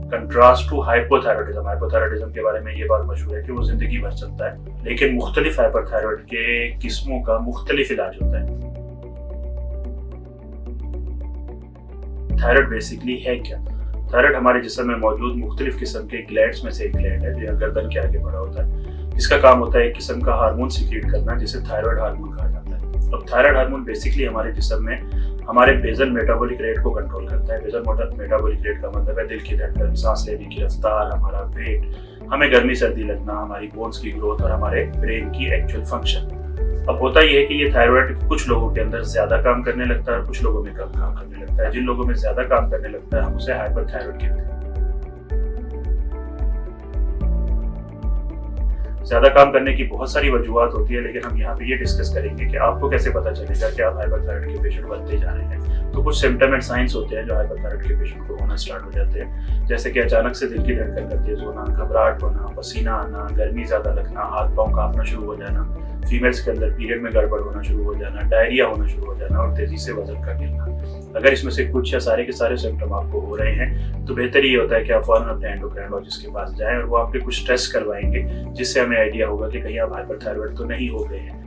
Contrast to hypothyroidism. Hypothyroidism के बारे में ये बात मशहूर है कि वो जिंदगी भर चलता है, लेकिन मुख्तलिफ हाइपरथायरॉयड के किस्मों का मुख्तलिफ इलाज होता है। थायराइड बेसिकली है क्या? थायराइड हमारे जिस्म में मौजूद मुख्तलिफ किस्म के ग्लैंड्स में से एक ग्लैंड है जो गर्दन के आगे बड़ा होता है। इसका काम होता है एक किस्म का हार्मोन सीक्रेट करना जिसे थायराइड हार्मोन कहा जाता है। अब थायराइड हार्मोन बेसिकली हमारे जिस्म में हमारे बेजल मेटाबॉलिक रेट को कंट्रोल करता है। बेजल मेटाबॉलिक रेट का मतलब है दिल की धड़कन, सांस लेने की रफ्तार, हमारा वेट, हमें गर्मी सर्दी लगना, हमारी बोन्स की ग्रोथ और हमारे ब्रेन की एक्चुअल फंक्शन। अब होता यह है कि ये थायराइड कुछ लोगों के अंदर ज्यादा काम करने लगता है और कुछ लोगों में कम काम करने लगता है। जिन लोगों में ज्यादा काम करने लगता है हम उसे हाइपरथायरॉयड कहते हैं। ज्यादा काम करने की बहुत सारी वजूहत होती है, लेकिन हम यहाँ पे ये डिस्कस करेंगे कि आपको कैसे पता चलेगा कि आप हाइपरथायरॉयड के पेशेंट बनते जा रहे हैं। तो कुछ सिम्टम एंड साइंस होते हैं जो हाइपरथायरॉयड के पेशेंट को होना स्टार्ट हो जाते हैं, जैसे कि अचानक से दिल की धड़कन का तेज होना, घबराहट होना, पसीना आना, गर्मी ज्यादा लगना, हाथ पांव कांपना शुरू हो जाना, फीमेल्स के अंदर पीरियड में गड़बड़ होना शुरू हो जाना, डायरिया होना शुरू हो जाना और तेजी से वजन का गिरना। अगर इसमें से कुछ या सारे के सारे सिम्टम आपको हो रहे हैं तो बेहतर ये होता है कि आप फौरन अपने एंडोक्राइनोलॉजिस्ट के पास जाएं और वो आपके कुछ टेस्ट करवाएंगे जिससे हमें आइडिया होगा कि कहीं आप हाइपरथायरॉयड तो नहीं हो गए हैं।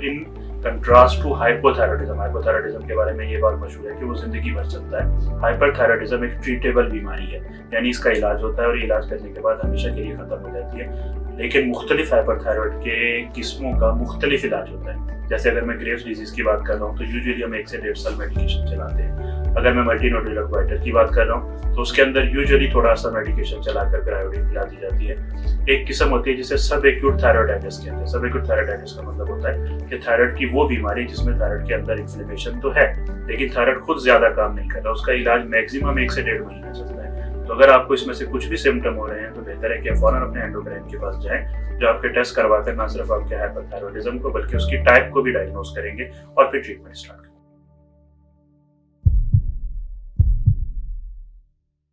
In contrast to hypothyroidism, hypothyroidism के बारे में ये बात मशहूर है कि वो जिंदगी भर चलता है। हाइपरथायरॉयडिज्म एक ट्रीटेबल बीमारी है, यानी इसका इलाज होता है और इलाज करने के बाद हमेशा के लिए खत्म हो जाती है, लेकिन मुख्तलिफ हाइपरथायरॉयड के किस्मों का मुख्तलिफ इलाज होता है। जैसे अगर मैं ग्रेव्स डिजीज की बात कर रहा हूँ तो यूजुअली हम 1 से 1.5 साल मेडिकेशन चलाते हैं। अगर मैं मल्टीनोडुलर गोइटर की बात कर रहा हूँ तो उसके अंदर यूजुअली थोड़ा सा मेडिकेशन चलाकर फिर आयोडीन पिला दी जाती है। एक किस्म होती है जिसे सब एक्यूट थायराइडाइटिस कहते हैं। सब एक्यूट थायराइडाइटिस का मतलब होता है कि थायराइड की वो बीमारी जिसमें थायराइड के अंदर इन्फ्लेमेशन तो है लेकिन थायराइड खुद ज्यादा काम नहीं कर रहा। उसका इलाज मैक्सिमम 1 से 1.5 महीना चलता है। तो अगर आपको इसमें से कुछ भी सिम्टम हो रहे हैं तो बेहतर है कि फौरन अपने एंडोक्राइन के पास जाएं जो आपके टेस्ट करवाकर ना सिर्फ आपके हाइपरथायरॉयडिज्म को बल्कि उसकी टाइप को भी डायग्नोज करेंगे और फिर ट्रीटमेंट स्टार्ट करेंगे।